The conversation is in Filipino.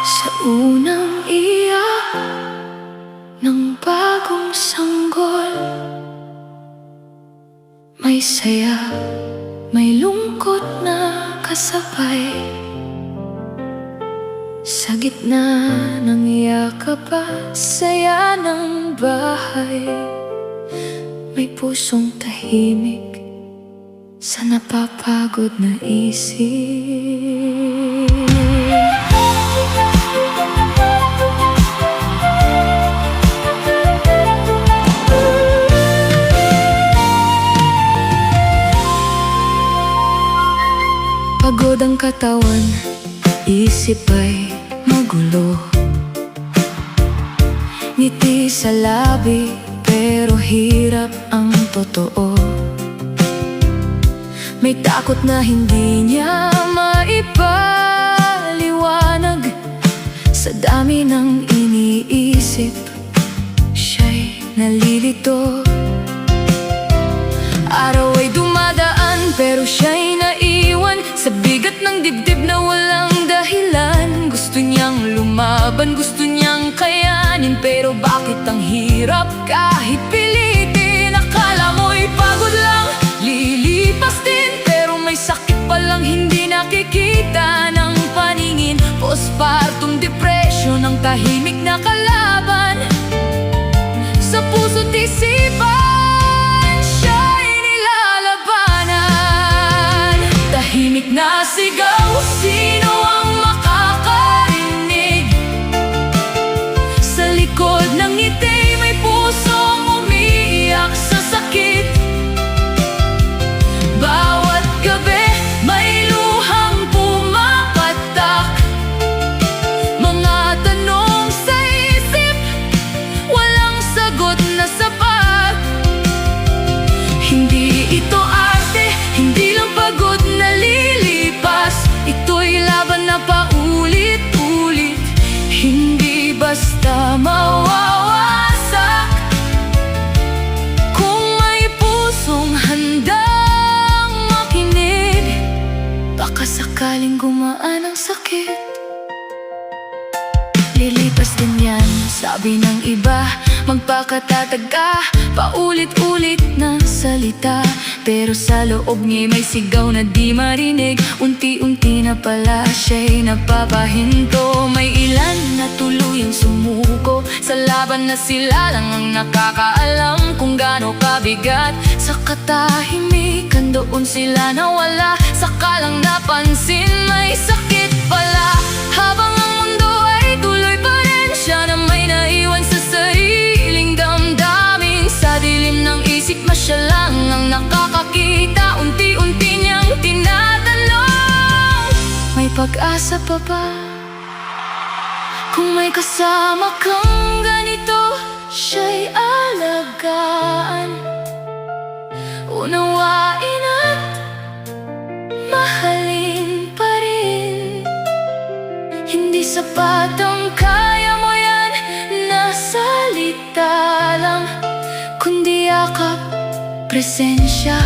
Sa unang iyak ng bagong sanggol, may saya, may lungkot na kasabay. Sa gitna ng yakap at saya ng bahay, may pusong tahimik sa napapagod na isip. Pagod ang katawan, isip ay magulo. Ngiti sa labi, pero hirap ang totoo. May takot na hindi niya maipaliwanag. Sa dami ng iniisip, siya'y nalilito. Araw ay dumadaan, pero siya'y naiwan sa bigat ng dibdib na walang dahilan. Gusto niyang lumaban, gusto niyang kayanin, pero bakit ang hirap kahit pilitin? Akala mo'y pagod lang, lilipas din, pero may sakit palang hindi nakikita ng paningin. Postpartum depression ang tahimik na kalaban sa puso't isipan, siya'y nilalabanan. Tahimik na sigaw, sino ang makakarinig? Sa likod ng ngiti, may pusong umiiyak sa sakit. Bawat gabi, may luhang pumapatak. Mga tanong sa isip, walang sagot na sapat. Hindi ito arte, hindi lang pagod na lilipas. Ito'y laban na paulit-ulit, hindi basta mawawasak. Kung may pusong handang makinig, baka sakaling gumaan ang sakit. Lilipas din yan, sabi ng iba. Magpakatatag ka, paulit-ulit na salita, pero sa loob niya may sigaw na di marinig. Unti-unti na pala siya'y napapahinto. May ilan na tuluyang sumuko sa laban na sila lang ang nakakaalam kung gaano kabigat. Sa katahimikan doon sila nawala, saka lang napansin may sakit pala. Habang ang mundo ay tuloy pa rin, siya na may naiwan sa sariling damdamin. Sa dilim ng isip mas siya lang ang nakakakita. Unti-unti niyang tinatanong, may pag-asa pa ba? Kung may kasama kang ganito, siya'y alagaan, unawain at mahalin pa rin. Hindi sapat ang kaya mo yan na salita lang, kundi yakap, presensya,